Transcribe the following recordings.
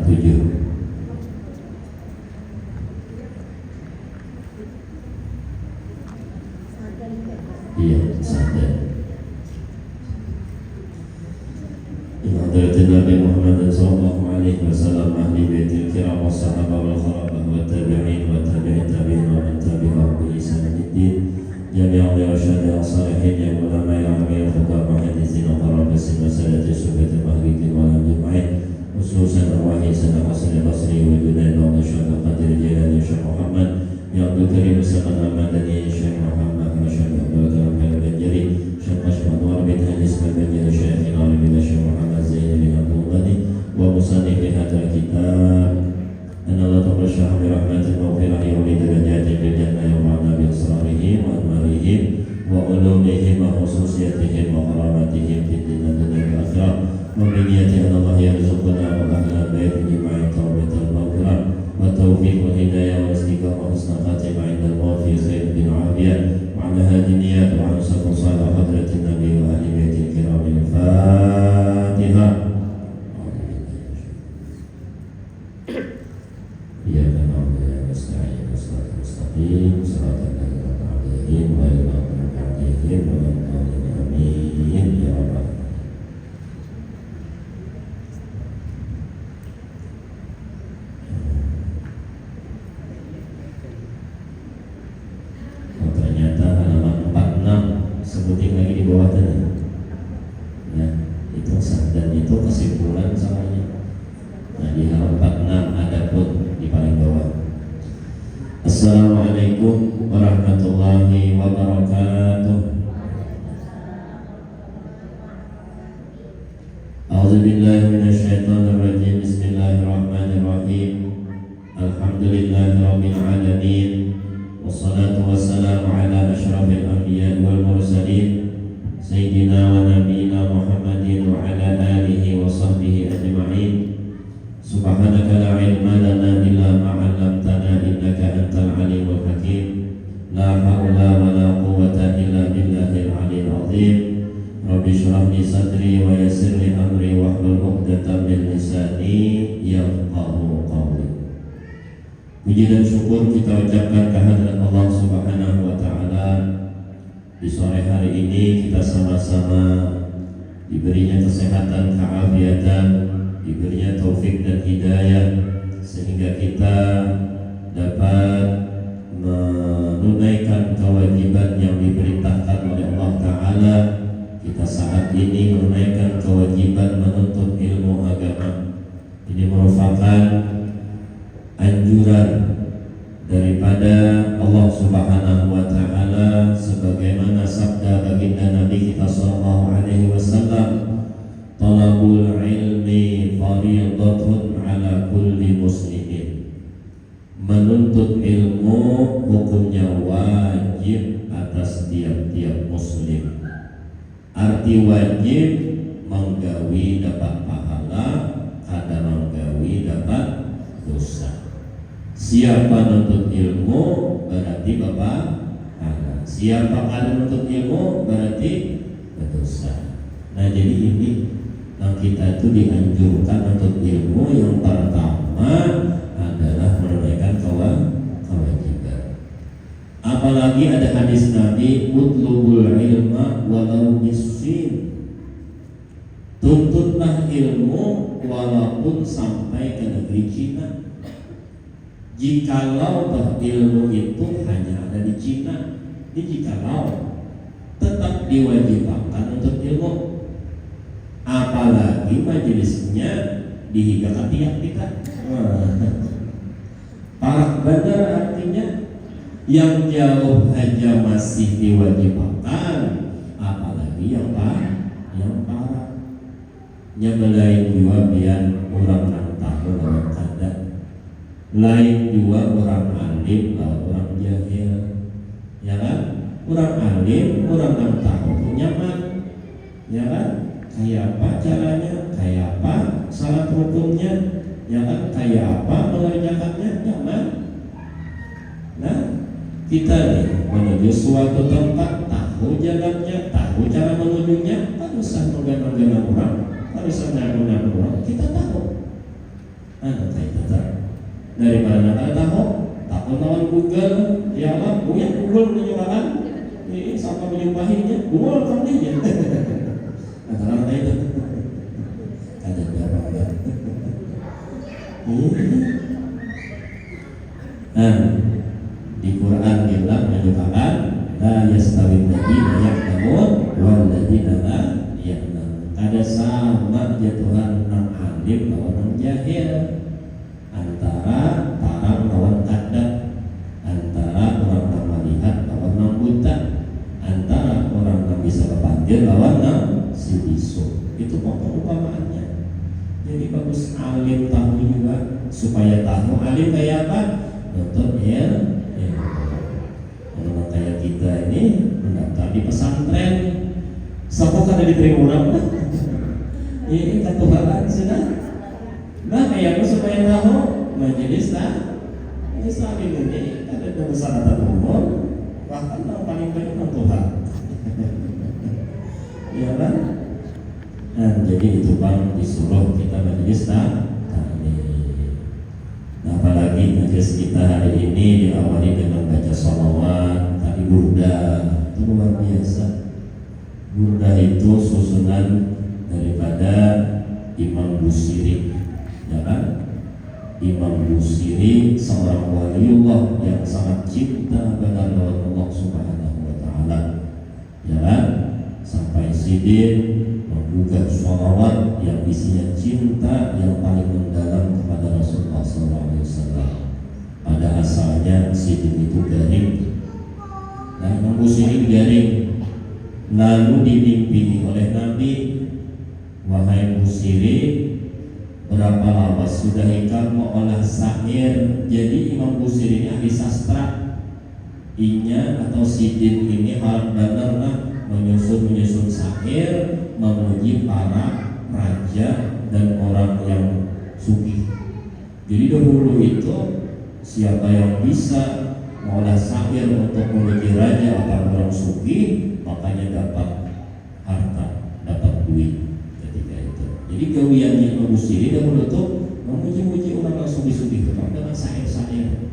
7. Iya, sadar. Ihadatin Nabi Muhammad sallallahu alaihi wasallam, ahli baitil kiram wassahabah wal khalafah wa tabi'in wa tabi'in tabi'in wa man tabi'ahum bi ihsan ila yaumid. Jami'an irsyadil salihin ya ulama ya amil fuqaha hadisin wa qarabasin wa sadati syufatil mahriqin wa al-jum'in khususan arwahi sana Hasan al-Basri wa Junaid wa Syekh Qadir Jilani Syekh Muhammad ya Abdul Karim Mustafa Al-Madani Syekh Muhammad Syekh Abdul Karim Al-Banjari Syekh Ashman Nur bin Hadis Al-Banjari Syekh Al-Alim bin Syekh Muhammad Zain bin Abdul Ghani wa musannif hadal kitab an Allah tabaraka bi rahmatin wa maghfiratihi wa darajatin fil jannah yawma bi asrarihim wa anwarihim wa ulumihim wa khususiyatihim wa karamatihim fid dunya wal akhirah wa biniyati an Allah yarzuqana wa ahla baiti bima'i tawbatal maghfirah wa tawfiq wal hidayah wa istiqamah wa husnul khatimah 'inda al-maut fi khairin bil 'afiyah wa 'ala hadhihi niyyat wa 'ala sallallahu hadratin nabi wa ahli baitil kiram al-Fatihah. Ya Allah ya nasta'in mustaqim siratal ladzina an'amta 'alaihim ghairil maghdubi 'alaihim waladdallin amin ya rabbal alamin. Ternyata halaman 46 sebutin lagi di bawah tadi. Nah, itu dan itu kesimpulan samanya. Nah, di halaman 46 ada pun di paling bawah. Assalamualaikum warahmatullahi wabarakatuh. A'udzubillahi minasyaitonir rajim. Bismillahirrahmanirrahim. Alhamdulillahirabbil alamin. Wassalatu wassalamu ala asyrafil anbiya'i wal mursalin sayyidina wa nabiyina Muhammadin wa ala alihi wa sahbihi ajma'in. Subhanaka la ilma lana illa ma 'allamtana innaka antal alimul hakim. La haula wa la quwwata illa billahil aliyyil azim. Rabbi shrah li sadri wa yassir li amri wahlul 'uqdatam min lisani yafqahu qawli. Puji dan syukur kita ucapkan kehadirat Allah Subhanahu wa taala. Di sore hari ini kita sama-sama diberinya kesehatan, keafiatan, diberinya taufik dan hidayah sehingga kita dapat menunaikan kewajiban yang diperintahkan oleh Allah Ta'ala. Kita saat ini menunaikan kewajiban menuntut ilmu agama. Ini merupakan anjuran daripada Allah Subhanahu wa taala sebagaimana sabda baginda Nabi kita sallallahu alaihi wasallam, talabul ilmi fardhatun ala kulli muslimin. Menuntut ilmu hukumnya wajib atas tiap-tiap muslim. Arti wajib menggawi dapat pahala, kada menggawi dapat dosa. Siapa menuntut ilmu berarti bapak pahala. Siapa kada menuntut ilmu berarti berdosa. Nah, jadi ini kita itu dianjurkan untuk ilmu yang pertama adalah menunaikan kewajiban. Apalagi ada hadis Nabi, utlubul ilma walau nisfin. Tuntutlah ilmu walaupun sampai ke negeri Cina. Jikalau ilmu itu hanya ada di Cina, jikalau tetap diwajibkan untuk ilmu. Apalagi majelisnya dihigakan tiap kita. Parak benar artinya yang jauh aja masih diwajibkan, apalagi yang parah. Nyebelain juga biar orang nang tahu orang kada. Lain juga orang alim lah orang jahil, ya kan? Orang alim, orang nang tahu nyaman, ya kan? Kayak apa caranya, kayak apa salat hukumnya, ya kan? Kayak apa mengerjakannya, nyaman. Nah, kita nih menuju suatu tempat, tahu jalannya, tahu cara menujunya, tak usah menggana-gana orang, tak usah menggana orang, kita tahu. Nah, ya unggul menyuarakan ini sama menyumpahinya unggul kan dia kata-kata itu ada berapa kan di Quran bilang menyuarakan la yastawi alladziina ya'lamuun wal ladziina la ya'lamuun. Ada sama jatuhan nang alim lawan nang jahil, antara tarang lawan kadang, antara orang yang melihat lawan yang buta, antara orang yang bisa berpanggil lawan yang si bisu. Itu pokok upamaannya. Jadi bagus alim tahu juga, supaya tahu alim kayak apa. Nonton ya. Kalau kayak kita ini mendaftar di pesantren, siapa kan diterima orang? Ini ketuhanan sudah. Nah, kayak supaya tahu majelis lah. Islam ini ada besar atau umum, bahkan yang paling baik orang Tuhan. Ya kan? Nah, jadi itu bang disuruh kita majelis lah. Nah, apalagi majelis kita hari ini diawali dengan baca sholawat, tadi burda, itu luar biasa. Burda itu susunan daripada Imam Busiri, ya kan? Imam Busiri seorang waliullah yang sangat cinta kepada Allah Subhanahu wa taala. Ya kan? Sampai sidin membuka sholawat yang isinya cinta yang paling mendalam kepada Rasulullah SAW. Pada asalnya sidin itu garing. Nah, Imam Busiri garing. Lalu dimimpi oleh Nabi, wahai Busiri, berapa lama sudah kamu olah syair? Jadi Imam Busiri ini ahli sastra. Inya atau sidin ini hal benar menyusun syair memuji para raja dan orang yang sugih. Jadi dahulu itu siapa yang bisa mengolah syair untuk memuji raja atau orang sugih, makanya dapat harta, dapat duit ketika itu. Jadi gawiannya Imam Busiri dahulu itu memuji-muji orang yang sugih-sugih dengan syair-syair.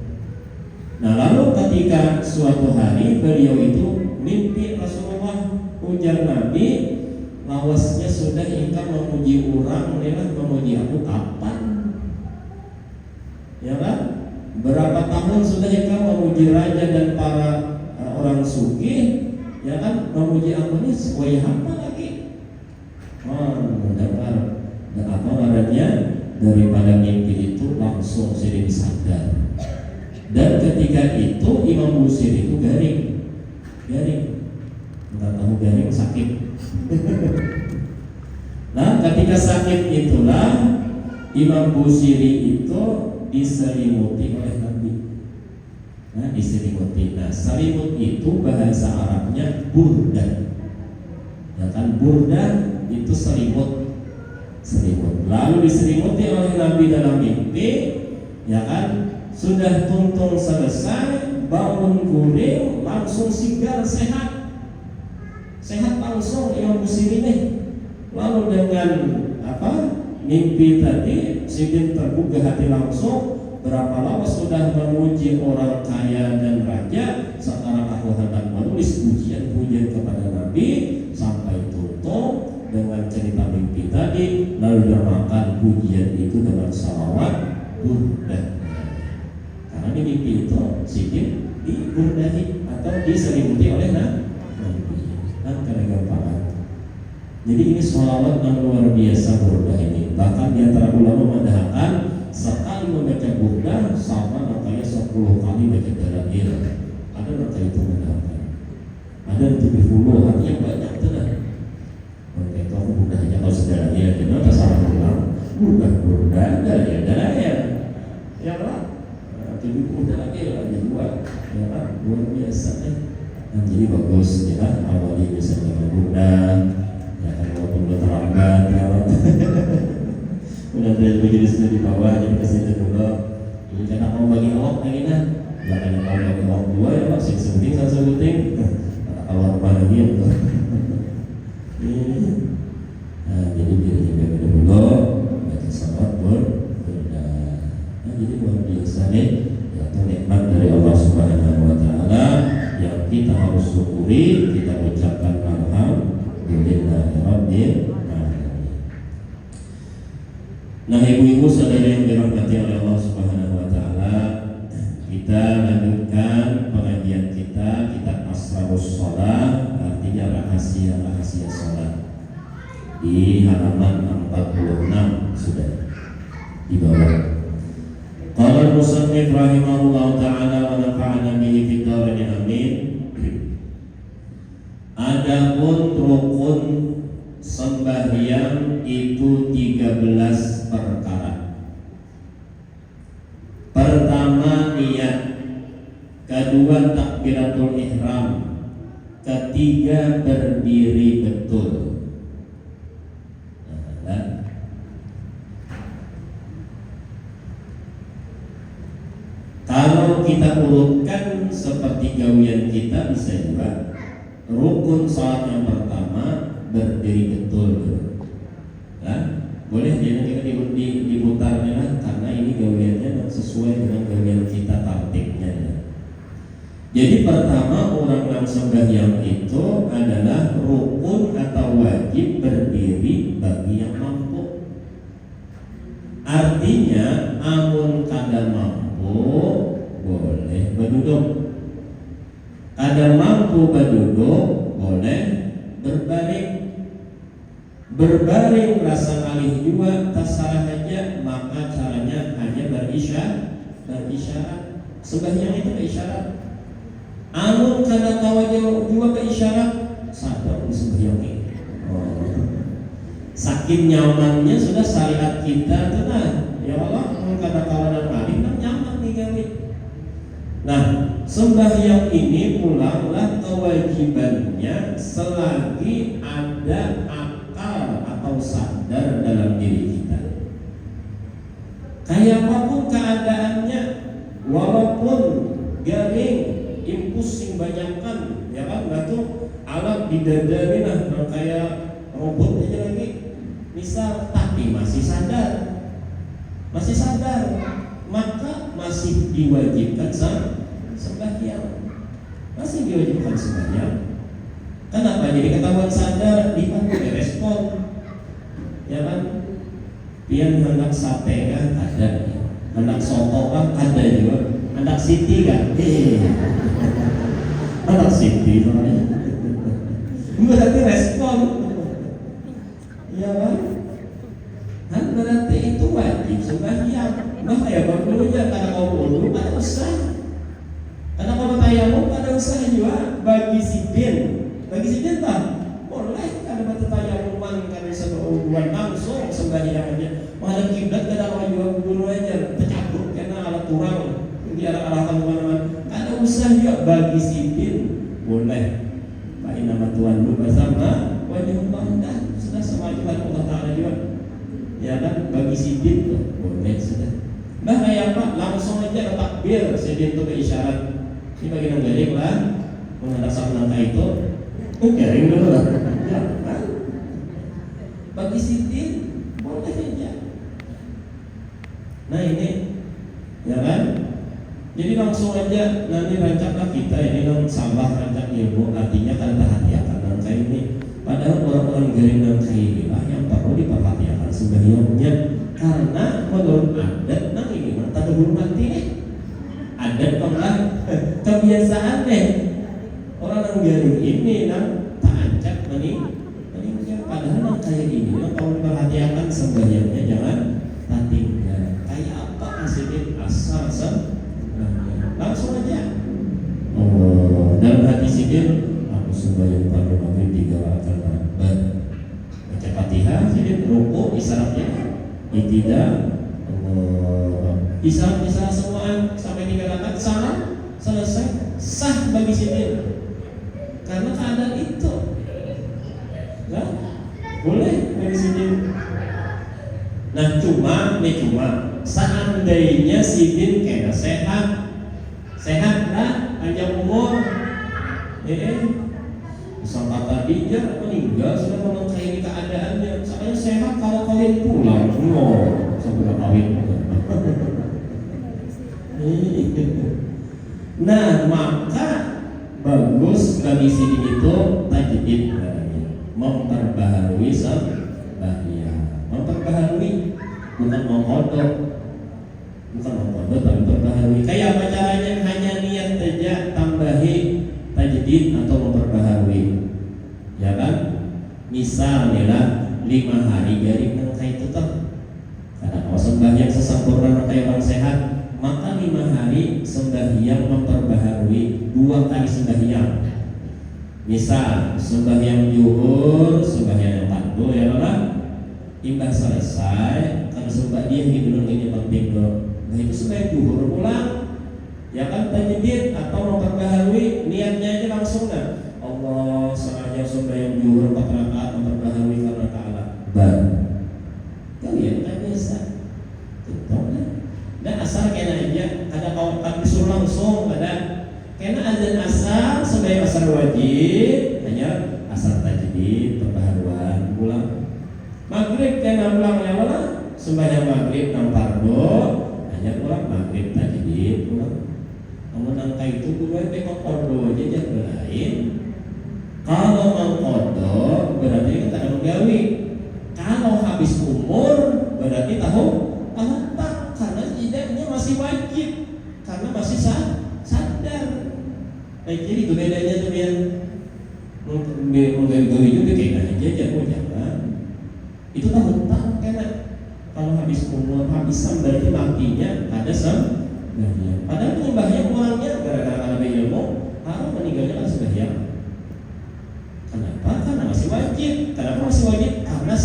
Nah, lalu ketika suatu hari beliau itu mimpi Rasulullah, ujar Nabi, lawasnya sudah engkau memuji orang, memuji aku kapan? Ya kan? Berapa tahun sudah engkau memuji raja dan para orang sugih? Ya kan? Memuji aku ini supaya apa lagi? Mendengar dan apa namanya daripada mimpi itu langsung sering sadar. Dan ketika itu Imam Busiri itu garing, nggak tahu garing sakit. Nah, ketika sakit itulah Imam Busiri itu diselimuti oleh Nabi. Nah, diselimuti. Nah, selimut itu bahasa Arabnya burda. Ya kan, burda itu selimut. Lalu diselimuti oleh Nabi dalam mimpi, ya kan? Sudah tuntung selesai, bangun guling, langsung sigar sehat langsung Imam Busiri ini. Lalu dengan mimpi tadi, sidin tergugah hati langsung. Berapa lama sudah memuji orang kaya dan raja, sekarang aku hendak menulis pujian-pujian kepada Nabi sampai tutup dengan cerita mimpi tadi. Lalu diramakan pujian itu dengan salawat burda. Karena di mimpi itu sidin diburdahi atau diselimuti oleh Nabi. Kan karena gampangan. Jadi ini sholawat yang luar biasa burda ini. Bahkan di antara ulama mengatakan sekali membaca burda sama makanya 10 kali baca dalail. Ada mereka itu mengatakan. Ada yang 70, artinya banyak tenang. Oke, kalau burda hanya kalau sedalail, kenapa salah ulang? Burda ada ya dalail. Ya kan? 70 dalail ada dua. Ya kan? Luar biasa nih. Jadi bagus ya, awalnya bisa dengan burda. Ya kan, walaupun udah terlambat ya. Udah dari majelis di bawah, jadi kasih itu dulu. Jadi karena mau bagi awak lagi nah, nggak ada mau bagi awak dua ya pak, sebuting satu sebuting. Awak apa lagi ya? Nah, jadi dia juga dulu baca salat burda. Nah, jadi luar biasa nih, yaitu nikmat dari Allah Subhanahu Wa Taala. Nah, ibu-ibu saudara yang dirahmati oleh Allah Subhanahu wa taala, kita lanjutkan pengajian kita kitab Asrarus Shalah, artinya rahasia-rahasia salat. Di halaman 46 sudah di bawah. Qala al-musannif rahimahullah ta'ala wa nafa'ana bihi fid dharain amin. Adapun rukun sembahyang itu 13 perkara. Pertama niat, kedua takbiratul ihram, ketiga berdiri betul. Kalau kita urutkan seperti gawian kita bisa juga. Rukun salat yang pertama berdiri betul, boleh jadi kita diputarnya karena ini gawiannya sesuai dengan gawian kita tartibnya. Jadi pertama orang yang sembahyang itu adalah rukun atau wajib berdiri bagi yang mampu. Artinya amun kada mampu boleh berduduk. Ada mampu berduduk boleh berbaring. Berbaring rasa alih juga terserah aja, maka caranya hanya berisyarat. Sembahyang itu berisyarat. Amun kada tahu juga berisyarat, sadar sembahyang ini. Saking nyamannya sudah syariat kita tenang. Ya Allah, amun kada kawanan alih kan nyaman nih kami. Nah, sembahyang ini pulanglah kewajibannya selagi ada akal atau sadar dalam diri kita. Kayak apapun keadaannya, walaupun garing, impulsing banyakkan, ya kan, batu alat didadari lah, kayak robot aja lagi. Misal, tapi masih sadar, maka masih diwajibkan sembahyang. Masih diwajibkan sembahyang. Kenapa? Jadi ketahuan sadar, dipanggil respon. Ya kan? Pian hendak sate kan ada, hendak soto kan ada juga, hendak siti kan? Hendak siti soalnya. Berarti respon. Ya kan? Kan berarti itu wajib sembahyang. Nah kayak dulunya karena kau dulu pada usah. Karena kalau tayamum pada usah juga bagi sidin tak boleh karena batu tayamuman karena sebuah langsung sembahyang aja. Menghadap kiblat kada mau juga dulu aja tercampur karena alat kurang di arah-arahkan kemana-mana. Kada usah juga bagi sidin boleh. Baik nama Tuhan lu bersama wajib dah sudah sama Tuhan Allah Taala juga. Ya kan bagi sidin tuh boleh sudah. Nah kayak apa? Langsung aja takbir sidin itu berisyarat. Ini bagian garing lah, menghadap sama langkah itu, garing dulu lah. Ya, kan? Bagi sidin boleh aja. Nah ini, ya kan? Jadi langsung aja nanti rancaklah kita ini kan salah rancak ilmu, artinya kan perhatikan langkah ini. Padahal orang-orang garing langkah ini lah yang perlu diperhatikan sebenarnya, karena menurut adat nah ini mata dihormati nih. Adat pernah kebiasaan deh orang yang garing ini tak ancak meninggal. Padahal kayak ini kalau diperhatikan sebenarnya jangan tak tinggal. Kayak apa hasilnya asal langsung aja. Dalam hati sidin aku sembahyang pada maghrib 3 rakaat baca Fatihah, sidin rukuk isyaratnya tidak isyarat semuaan sampai 3 rakaat salah selesai sah bagi sidin karena keadaan itu nggak boleh bagi sidin. Nah cuma seandainya sidin kena sehat lah panjang umur sangka tadi dia meninggal sudah mengenai keadaannya saya sehat kalau kalian pulang sampai kawin. Nah maka bagus bagi sidin itu tajdid memperbaharui sembahyang, memperbaharui bukan mau kodok, tapi memperbaharui. Kayak apa caranya? Hanya niat saja, tambahi tajdid atau memperbaharui, ya kan? Misalnya 5 hari garing nang itu tuh, karena kalau sembahyang sesempurna kayak orang sehat, maka 5 hari sembahyang memperbaharui 2 kali sembahyang. Misal sembahyang zuhur, sembahyang fardu ya Allah, imbah selesai karena sembah dia belum ini penting loh. Nah itu sembahyang zuhur pulang, ya kan tajdid atau memperbaharui, niatnya aja langsung dah. Allah sengaja sembahyang zuhur 4 rakaat memperbaharui karena ta'ala. Baru kalian kan bisa. Betul kan? Dan asal kena aja, ada kawan disuruh langsung ada. Karena azan asar sembahyang asar wajib, hanya asar tajdid perbaharuan pulang. Maghrib kena pulang ya Allah, sembahyang maghrib nang fardu, hanya pulang maghrib tajdid pulang. Namun angka itu gue tekok fardu aja jangan lain. Kalau mau kodok berarti kita ada gawi. Kalau habis umur berarti tahu tak, karena tidaknya masih wajib, karena masih sadar. Jadi itu bedanya tuh yang menggawi juga kayak aja jangan. Itu tahu tak karena kalau habis umur habisan berarti matinya ada sembahyang. Padahal penyembahnya ulangnya gara-gara karena ilmu harus meninggalnya kan sembahyang. Kenapa? Karena masih wajib. Kenapa masih wajib? Karena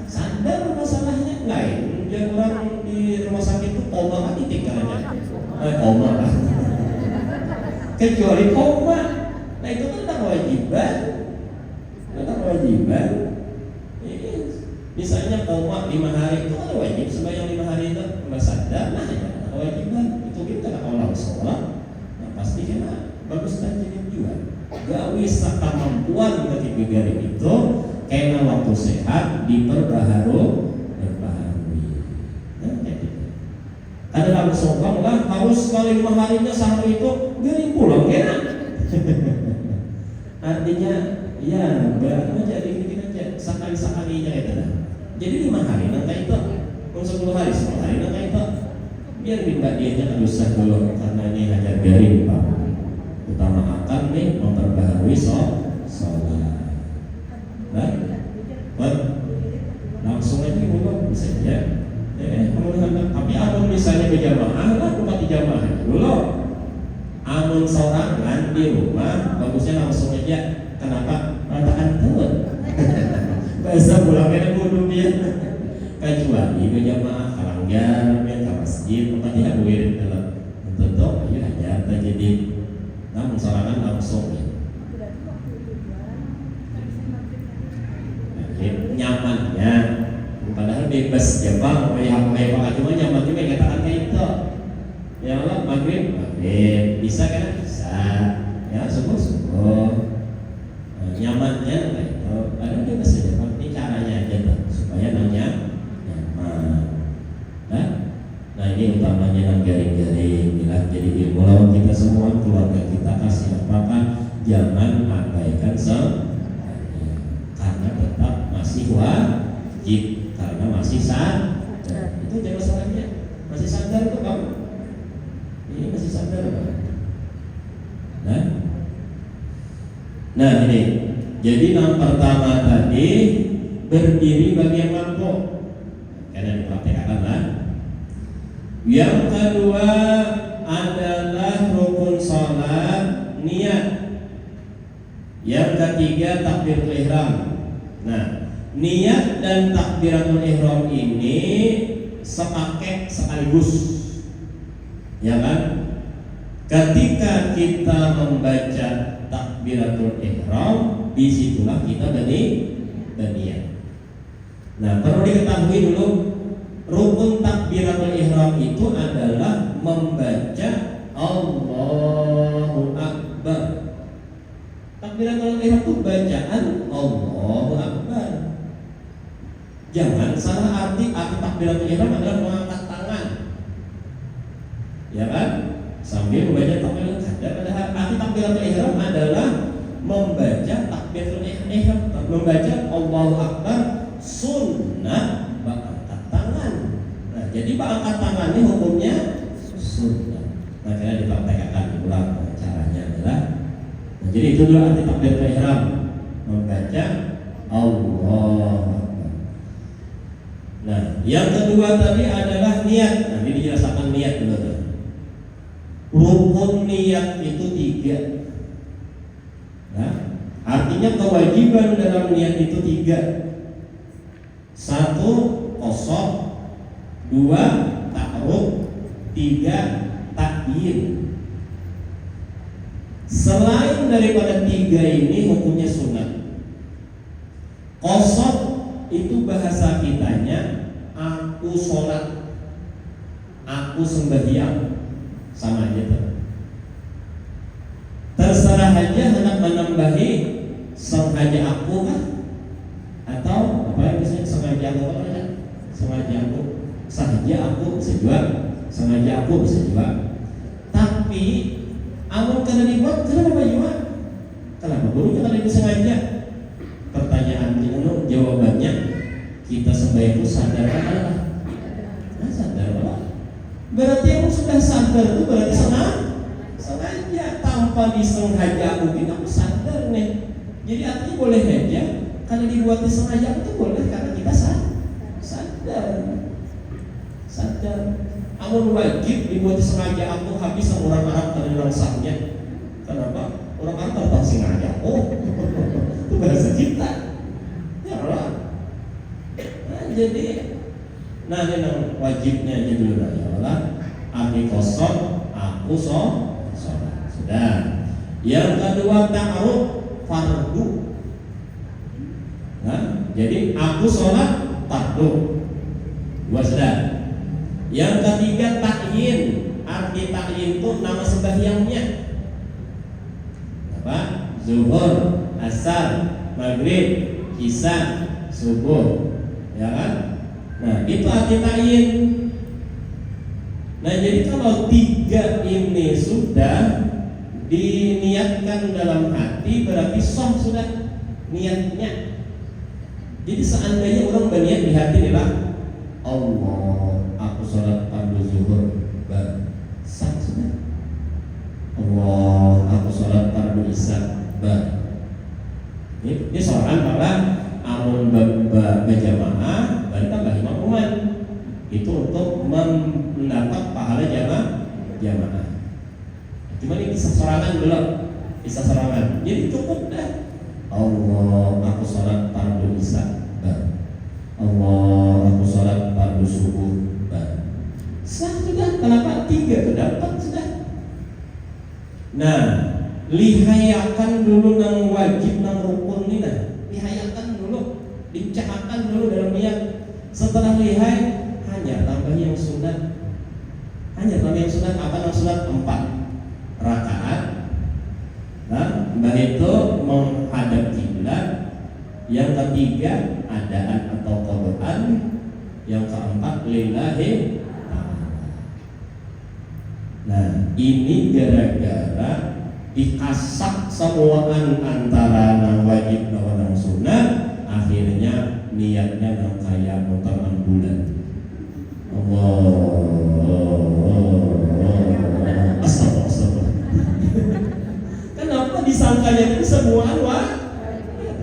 sadar masalahnya. Lain dia orang di rumah sakit itu koma kan ditinggalnya. Koma lah. Kecuali koma. Nah itu kan tak kewajiban. Misalnya koma 5 hari itu kan wajib sembahyang 5 hari itu nggak sadar, nah ya kewajiban itu kita kalau sholat, nah pasti kena bagus tajdid juga. Gawi sakemampuan ketika garing itu, karena waktu sehat diperbaharui. Ada langsung kamu kan harus sekali 5 harinya sehari itu garing pulang kena. Artinya ya berarti jadi bikin aja sekali-sekalinya itu dah. Jadi 5 hari nanti itu, 10 hari 10 hari nanti itu, biar minta dianya kan usah dulu karena ini hanya garing Pak. Utama akan nih memperbaharui sholat. Baik, langsung aja dulu bisa ya. Tapi amun misalnya berjamaah lah, bukan di jamaah dulu. Amun sorangan di rumah, bagusnya langsung aja. Kenapa? Ratakan tuh. Bahasa pulangnya kudu dia. Kecuali berjamaah kalanggar, ke masjid, maka dia wirid dalam. Tentu aja aja terjadi. Namun sorangan langsung ya. Nyamannya, padahal bebas ya Bang, cuma nyaman juga katakan kayak itu. Ya Allah maghrib bisa kan? Bisa. Ya subuh. Nyamannya kayak itu. Ada bebas saja Bang. Ini caranya aja Bang, supaya nyaman. Nah ini utamanya yang garing-garing. Jadi ilmu lawan kita semua, keluarga kita kasih apakah jangan abaikan karena tetap masih wajib, karena masih sadar. Itu jangan salahnya. Masih sadar tuh kamu. Ini masih sadar Pak. Nah ini. Jadi yang pertama tadi berdiri bagi yang mampu. Karena dipraktekkan lah. Yang kedua adalah rukun salat, niat. Yang ketiga takbiratul ihram. Nah, niat dan takbiratul ihram ini sepaket sekaligus, ya kan? Ketika kita membaca takbiratul ihram, disitulah kita berniat. Nah, perlu diketahui dulu, rukun takbiratul ihram itu adalah membaca Allahu Akbar. Takbiratul ihram itu bacaan Allahu Akbar. Jangan salah arti takbiratul ihram adalah mengangkat tangan, ya kan? Sambil membaca takbiratul ihram. Padahal arti takbiratul ihram adalah membaca takbiratul ihram, membaca Allahu Akbar sunnah mengangkat tangan. jadi angkat tangan ini hukumnya sunnah. Makanya dipraktekkan ulang caranya adalah. Nah, jadi itu dulu arti takbir ihram, membaca Allah. Nah, yang kedua tadi adalah niat. Nah, ini dijelaskan niat dulu tuh. Rukun niat itu 3. Nah, artinya kewajiban dalam niat itu 3. 1 qasad, 2 ta'aruf, 3 takyin. Selain daripada 3 ini hukumnya sunat. Qasad itu bahasa kitanya aku sholat, aku sembahyang, sama aja tuh. Terserah aja hendak menambahi sengaja aku kan, atau apa yang bisa sengaja aku apa? Sengaja aku, saja aku bisa juga, sengaja aku bisa juga. Tapi amun karena dibuat kenapa juga? Kenapa guru jangan disengaja? Pertanyaan itu jawabannya kita sembahyang itu sadar apa? Nah, sadar apa? Berarti yang sudah sadar itu berarti sengaja tanpa disengaja mungkin aku sadar nih. Jadi artinya boleh aja kalau dibuat disengaja itu boleh karena kita sadar. Amun wajib dibuat disengaja aku habis orang Arab dari orang sahnya. Kenapa? Orang Arab tak sengaja. Oh, itu bahasa kita. Ya Allah. Nah, jadi nah ini wajibnya aja dulu lah ya Allah. Aku kosong, aku sholat. Sudah. Yang kedua ta'aruf fardu. Nah, jadi aku sholat fardu. 2 sudah. Yang ketiga takyin. Arti takyin itu nama sembahyangnya. Apa? Zuhur, asar, maghrib, isya, subuh. Ya kan? Nah, itu arti takyin. Nah, jadi kalau 3 ini sudah diniatkan dalam hati berarti sah sudah niatnya. Jadi seandainya orang berniat di hati adalah Allah, aku sholat fardu zuhur, sah sudah. Allah, aku sholat fardu isya, ini soalan bahwa amun berjamaah berarti tambah imaman itu untuk mendapat pahala jamaah. Cuma ini bisa sorangan belum? Bisa sorangan. Jadi cukup dah. Allah, aku sholat fardu isya, Allah, aku sholat fardu subuh, sah sudah. Kenapa? 3 terdapat sudah. Nah, lihayakan dulu nang wajib nang rukun ini nah. Lihayakan dulu, dicahakan dulu dalam niat. Setelah lihai hanya tambah yang sunat. Hanya tambah yang sunat apa? Nang sunat 4 rakaat. Nah, mbah itu menghadap kiblat. Yang ketiga adaan atau qadaan. Yang keempat lillahi ta'ala. Nah, ini gara-gara dikasak semuaan antara nang wajib dan nang sunat, akhirnya niatnya nang kayak motor bulan. Astagfirullah. Kenapa disangkanya itu semua ya,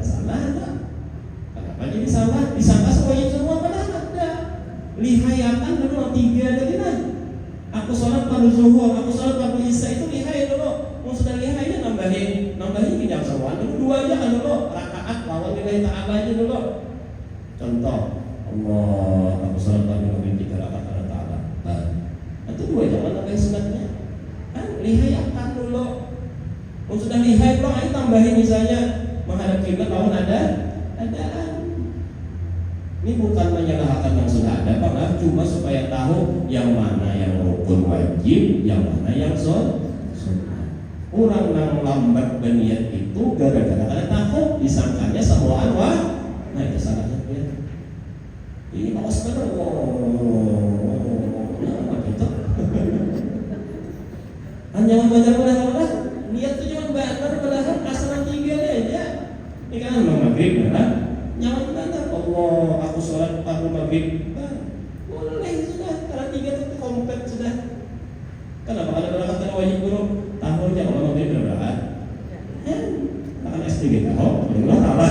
salah tak? Kenapa jadi salah? Disangka semuanya semua padahal ada. Lihayakan dulu 3 tadi nah. Aku sholat fardu zuhur, aku sholat fardu isya itu lihai dulu. Mau sudah lihainya nambahin tidak semua. Dulu 2 aja kan dulu. Rakaat lawan lillahi ta'ala aja dulu. Contoh, Allah, aku sholat fardu 3 rakaat Allah Ta'ala. Itu 2 jangan nambahin sunatnya. Kan lihayakan dulu. Mau sudah lihai belum? Ayo tambahin misalnya menghadap kiblat lawan adaan. Ini bukan menyalahkan yang sudah ada, Pak, cuma supaya tahu yang mana yang rukun wajib, yang mana yang sunnah. Orang yang lambat berniat itu gara-gara kada tahu, disangkanya semuaan wah. Nah, itu salahnya dia. Ini mau sebentar, apa gitu? Hanya benar-benar niat itu cuma benar-benar asal 3 aja. Ini kan maghrib kan? Nyaman benar. Allah, aku sholat fardu maghrib. Boleh sudah. Kenapa ada berangkat karena wajib guru? Tahun aja kalau mau berangkat. Makan SPG tahu, berapa?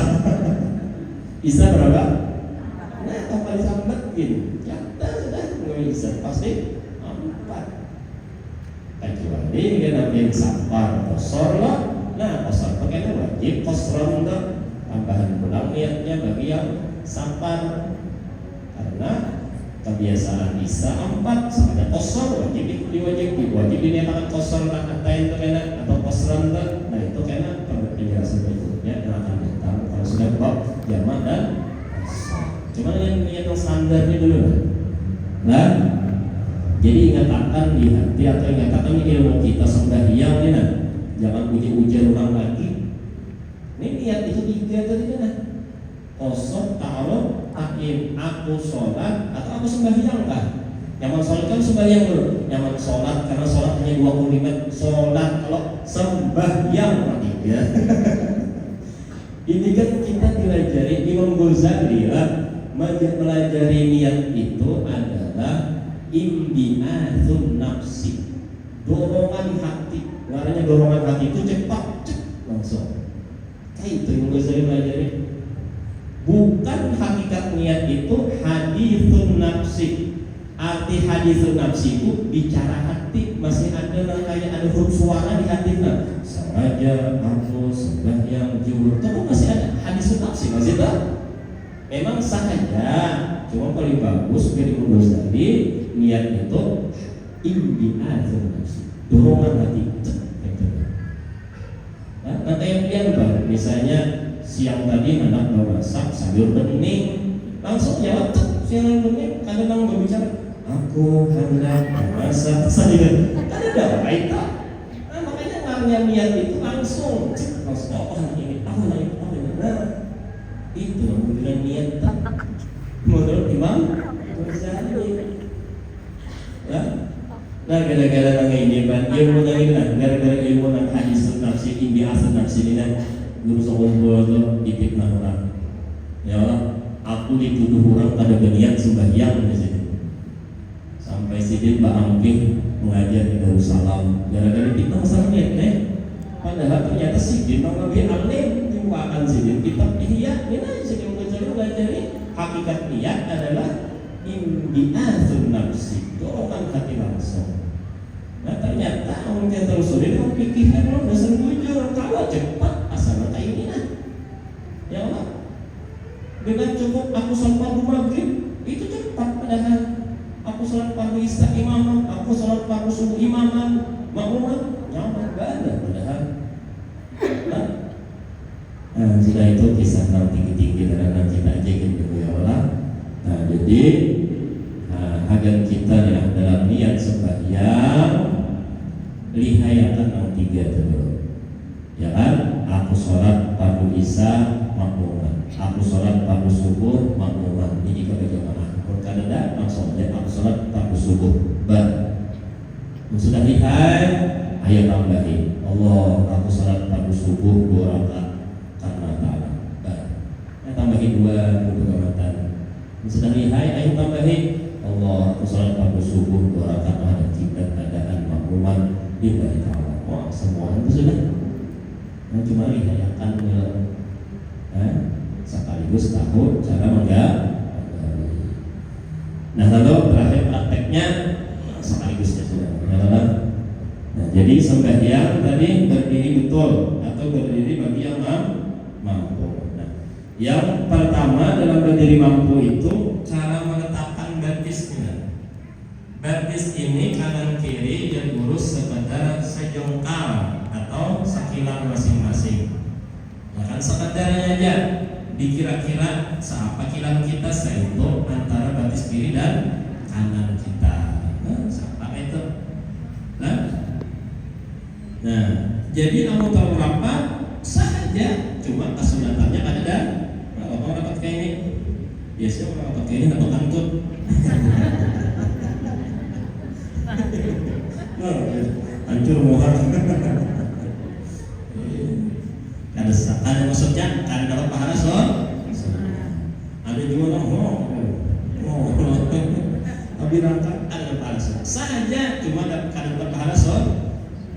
Bisa berapa? Nah, kalau disampetin, ya sudah nggak bisa pasti 4. Kecuali kita bikin sampar kosor lah. Nah, kosor pakainya wajib kosron dah. Tambahan pulang niatnya bagi yang sampar karena kebiasaan bisa 4 sama kosor wajib dinyatakan kosor lah katain kena atau kosron lah. Nah itu kena penjelasan berikutnya yang akan datang kalau sudah bab jamak dan kosor. Cuma yang standarnya dulu lah. Nah, jadi ingatakan di hati atau ingatakan di ilmu kita sembahyang ini nah. Jangan uji-ujian orang lagi. Ini niat itu 3 tadi kan. Kosong kalau aku sholat atau aku sembahyang kan. Nyaman sholat kan sembahyang dulu. Nyaman sholat karena sholat hanya 20 menit. Sholat kalau sembahyang berarti ya. Ini kan kita pelajari Imam Ghazali lah. Melajari niat itu adalah imbi'atsun nafsi, dorongan hati. Warnanya dorongan hati itu cepat langsung. Kayak itu yang Ghazali pelajari. Bukan hakikat niat itu haditsun nafsi. Arti haditsun nafsi itu bicara hati, masih ada kayak ada huruf suara di hatinya. Sengaja aku sembahyang zuhur, itu masih ada haditsun nafsi masih ada. Memang saja, cuma paling bagus dari Imam Ghazali niat itu imbi'atsun nafsi, dorongan hati. Nah, kata yang bang, misalnya siang tadi anak memasak sayur bening, langsung jawab sayur bening. Kadang berbicara, aku hendak memasak sayur. Kan ada baik tak? Nah, makanya karena niat itu langsung, langsung apa ini, apa ini. Nah, itu yang bilang niat tak. Menurut Imam Ghazali. Ya. Nah, gara-gara nang ini ban ilmu nang ini lah, gara-gara ilmu nang hadis nafsi ini asal nafsi ini kan guru sekolah itu dipitnah orang. Ya Allah, aku dituduh orang pada berniat sembahyang di sini. Sampai sini Mbak Angking mengajar di Darussalam gara-gara dipitnah masalah niat padahal ternyata Sidin mau lebih alim diwakan Sidin kitab Ihya. Ini Sidin belajar hakikat niat adalah imbi'atsun nafsi, dorongan hati langsung. Nah ternyata orang yang terus sudah pikirkan lo dasar bujur kalau cepat asal kayak ini nah. Ya Allah, dengan cukup aku sholat fardu maghrib itu cepat padahal. Aku sholat fardu isya imaman, aku sholat fardu subuh imaman, makmuman nyaman banget padahal. Nah, sudah itu kisah tinggi-tinggi karena kita aja gitu ya Allah. Nah jadi agar kita ya dalam niat sembahyang lihayatan yang 3 dulu. Ya kan? Aku sholat fardu isya makmuman, aku sholat fardu subuh makmuman. Ini kalau jamaah. Kalau kada langsung aja aku sholat fardu subuh. Sudah lihai, ayo tambahin. Allah, aku sholat fardu subuh 2 rakaat karena ta'ala. Tambahin 2 rakaat. Sudah lihai, ayo tambahin. Allah, aku sholat fardu subuh 2 rakaat ada tidak keadaan makmuman lillahi ta'ala. Wah, semua itu sudah. Nah, cuma lihayakan sekaligus tahu cara menggali. Nah, lalu terakhir prakteknya sekaligusnya sudah. Nah, jadi sembahyang tadi berdiri betul atau berdiri bagi yang mampu. Nah, yang pertama dalam berdiri mampu itu cara meletakkan batisnya. Batis ini kanan kiri dan lurus sekedar sejengkal atau sekilan masing-masing. Nah kan sekedarnya aja dikira-kira seapa kilan kita seitu antara batis kiri dan kanan kita. Nah, seapa itu. Nah, jadi kamu tahu berapa saja, cuma kesunatannya kan ada. Orang dapat kayak ini, biasanya orang dapat kayak ini atau kantut. Hancur muhat. Ada maksudnya, ada dapat pahala ada juga tapi rangka ada pahala saja, cuma kadang pahala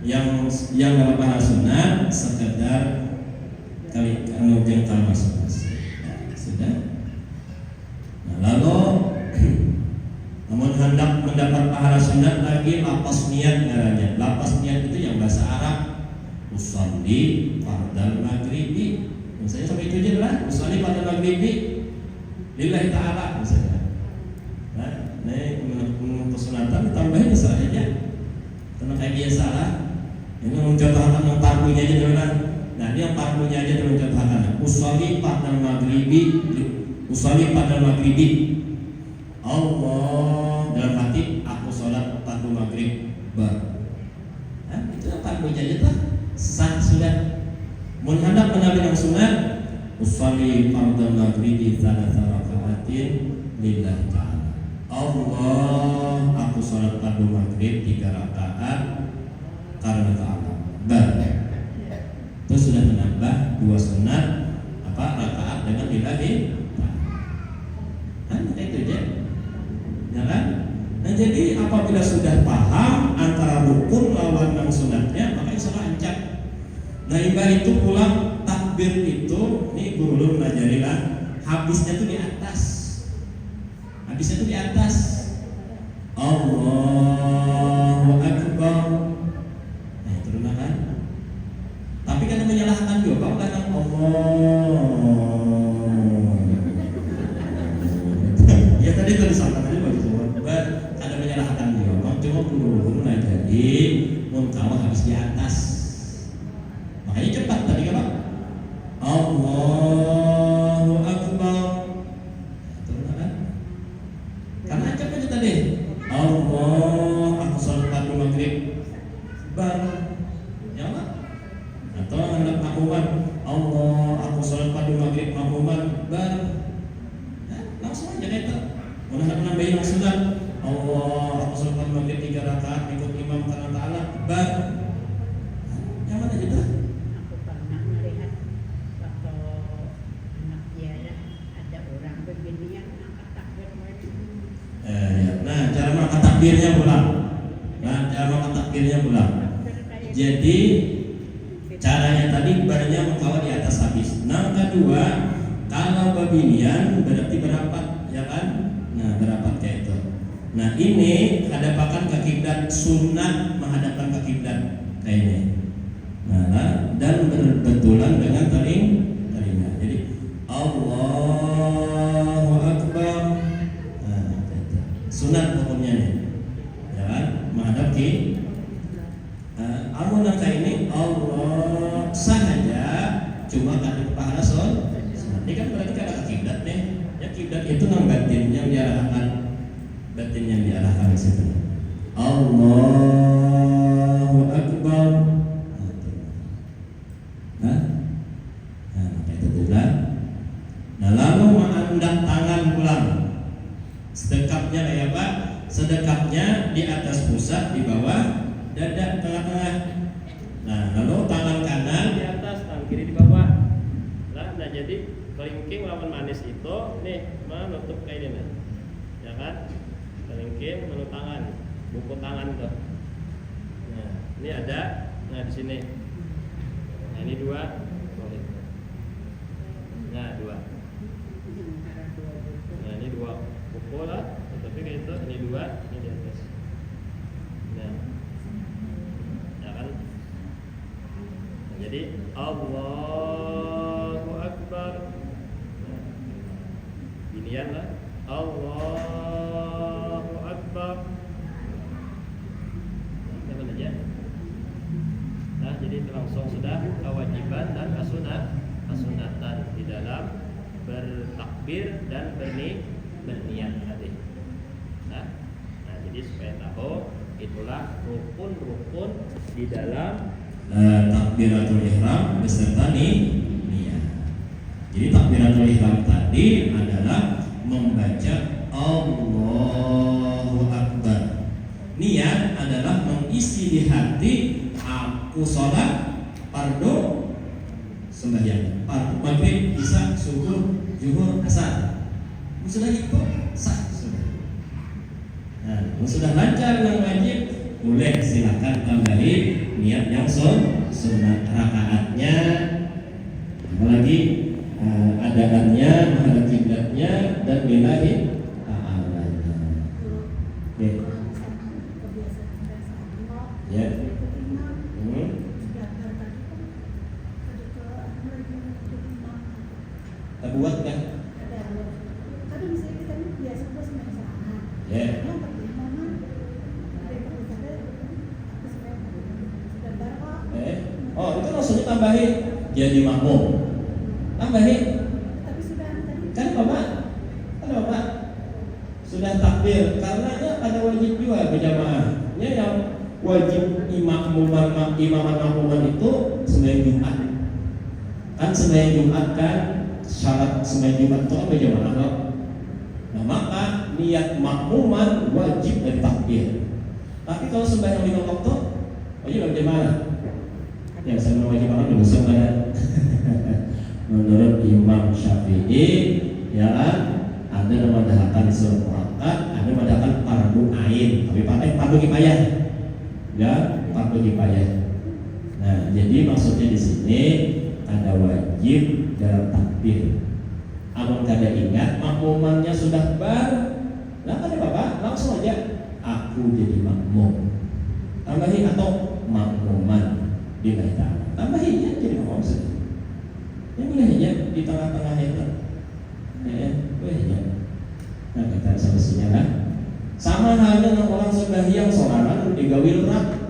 yang dapat pahala sunat sekedar kali jengkal masuk sudah. Nah, lalu namun hendak mendapat pahala sunat lagi lapas niat ngarannya. Lapas niat itu yang bahasa Arab usolli fardal maghribi. Misalnya sampai itu aja lah, usolli fardal maghribi lillahi ta'ala misalnya. Nah, ini kesunatan tambahin saja. Karena kayak biasa lah. Ini mencontohkan yang pardunya aja dulu kan. Nah, ini yang pardunya aja dulu mencontohkan. Usolli fardal maghribi, usolli fardal maghribi. Allah dalam hati aku sholat fardu maghrib itu apa aja tuh sah sudah. Menghadap menabi yang sunat usolli fardu maghribi tsalatsa raka'atin lillahi ta'ala. Allah aku sholat fardu maghrib 3 rakaat karena ta'ala. Itu sudah menambah 2 sunat rakaat dengan lillahi ta'ala. Itu aja. Ya kan? Nah, jadi apabila sudah paham antara rukun lawan yang sunatnya, maka insya Allah lancar. Nah, ibarat itu pulang takbir itu, nih guru lu mengajari lah, habisnya tuh di atas. Habisnya tuh di atas. Allahu Akbar. Nah, itu rumah kan? Tapi kan menyalahkan juga, kadang Allah. Ya tadi itu disampaikan tadi bagus banget. Ada menyalahkan dia. Cuma guru jadi tahu habis di atas. Makanya cepat tadi kan? Allahu Akbar. Terus kan? Karena cepat aja tadi. Allah aku sholat fardu maghrib baru. Ya Allah. Atau hendak makmuman. Allah aku sholat fardu maghrib makmuman baru. Langsung aja itu. Mau nambahin yang sunat. Allah aku sholat maghrib 3 rakaat ikut imam karena ta'ala baru. Yang mana gitu? Aku pernah melihat waktu anak tiara ada orang beginian angkat takbir. Nah, cara mengangkat takbirnya pulang. Jadi caranya tadi badannya mengkawal di atas habis. Nah, kedua, kalau babinian berarti berapat, ya kan? Nah, berapat kayak itu. Nah, ini hadapakan ke kiblat, sunat menghadapkan ke kiblat kayak ini. Nah, dan berbetulan dengan telinga. Jadi Allahu Akbar. Nah, itu. Sunat hukumnya nih. Ya kan? Menghadap ke amun angka ini Allah sahaja cuma kan pahala sol. Ini kan berarti kada ke kiblat nih. Ya kiblat itu nang batin yang diarahkan ke situ. Allahu Akbar. Nah, itu juga. Nah, lalu mengangkat tangan pulang. Sedekapnya kayak apa? Sedekapnya di atas pusat, di bawah dada, tengah-tengah. Nah, lalu tangan kanan di atas, tangan kiri di bawah. Nah, jadi kelingking lawan manis itu nih menutup kayak ini, ya kan? Kelingking menutup tangan, buku tangan tuh. Nah, ini ada, nah di sini. Nah, ini 2. Nah, 2. Nah, ini 2 buku lah, tapi kayak itu, ini 2, ini di atas. Nah, ya kan? Nah, jadi Allahu Akbar. Nah, ginian lah. Allahu Akbar. Nah, apa aja? Nah, jadi langsung sudah kewajiban dan kesunatan di dalam bertakbir dan berniat tadi. Nah, jadi supaya tahu itulah rukun-rukun di dalam takbiratul ihram beserta niat. Jadi takbiratul ihram tadi adalah membaca Allahu Akbar. Niat adalah mengisi di hati aku sholat fardu sembahyang, fardu maghrib, isya, subuh, zuhur, asar. Sudah itu sah sudah. Nah, kalau sudah lancar yang wajib, boleh silakan tambahi niat yang sunat rakaatnya, apalagi adaannya, menghadap kiblatnya dan lillahi ta'ala. Oke. Ya. Kita buat kan? Ya. Oh, itu maksudnya tambahin jadi makmum. Tambahin. Kan Bapak sudah takbir karena ada wajib juga berjamaahnya yang wajib imaman makmuman itu sembahyang Jumat. Kan sembahyang Jumat kan syarat sembahyang Jumat itu kan berjamaah loh. Nah, maka niat makmuman wajib dari takbir. Tapi kalau sembahyang lima waktu wajib berjamaah. Ya, saya wajib banget dulu semuanya. Menurut Imam Syafi'i, ya ada yang mendahkan semuakat, ada yang mendahkan fardu ain, tapi pakai fardu kifayah, ya fardu kifayah. Nah, jadi maksudnya di sini ada wajib dalam takbir. Amun kada ingat makmumannya sudah bar, nah kan ya Bapak langsung aja aku jadi makmum. Tambahin atau makmuman di ta'ala. Tambahinnya jadi makmum saja. Yang bolehnya di tengah-tengah itu, ya bolehnya. Nah kita solusinya kan, sama halnya dengan orang sembahyang sorangan di gawil rak.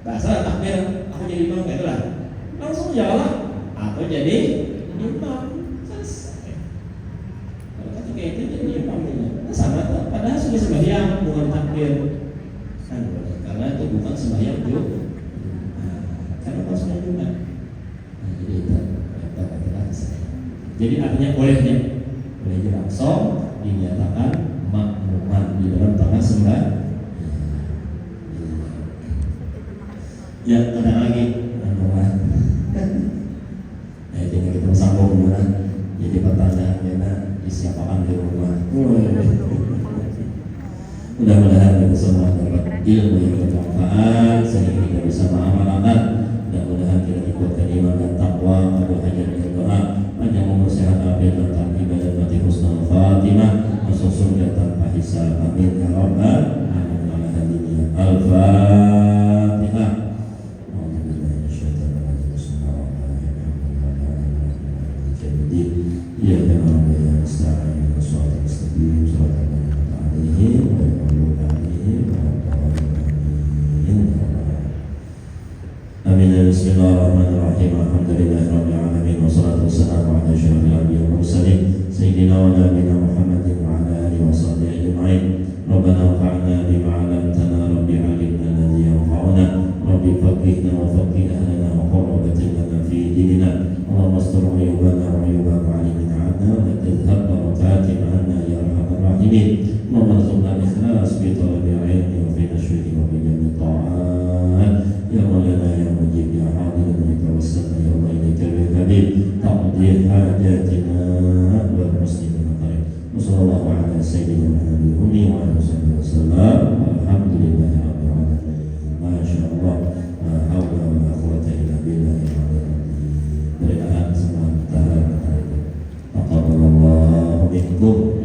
Bahasa takbir, aku jadi imam gitu lah. Langsung jawab, atau jadi imam. Selesai. Kalau ketika itu jadi imam, nah, sama tuh. Padahal sudah sembahyang bukan takbir. Kan, karena itu bukan sembahyang juga. Karena pas sembahyang juga. Jadi artinya bolehnya langsung dinyatakan makmuman di dalam tanah sembahyang. Ya, ada lagi makmuman. Nah, tinggal kita sambung gimana. Jadi pertanyaannya disiapakan di rumah. Mudah-mudahan kita semua dapat ilmu yang bermanfaat sehingga kita bisa mengamalkan. Mudah-mudahan kita dikuatkan iman dan takwa, pada hajat dan doa, panjang umur sehat afiat dan taqibat dan mati husnul khatimah, masuk surga tanpa hisab. Amin ya rabbal alamin. Al-Fatihah. Ya Allah, astagfirullah, astagfirullah, Bismillahirrahmanirrahim. Alhamdulillahirabbil alamin wassalatu wassalamu ala asyrofil anbiya'i wal mursalin sayyidina wa nabiyina Muhammadin wa ala alihi washabbihi ajma'in. Rabbana anfa'na bima 'allamtana, rabbi 'allimna alladhi yanfa'una, rabbi faqihna wa faqih ahlana wa qurratin lana fi dinina. Allahumma astur 'uyubana wa 'uyuba 'alimina 'anna wa la tadhhab barakatina 'anna ya arhamar rahimin. Allahumma arzuqna ikhlas fi talabil 'ilmi wa fi nashrihi wa fi jami'i ta'at. Ya Maulana ya Mujib ya Hadir Mereka wassalam ya Allah ilaika bil-kabir taqdir hajatina wal muslimin qarib. Wassallallahu ala sayyidina Muhammadin ummi wa ala sahbihi wasallam. Alhamdulillahi rabbil alamin. Masyaallah, la haula wa la quwwata illa billahi al-'aliyyil azim. Berikan semangat. Taqabbalallahu minkum.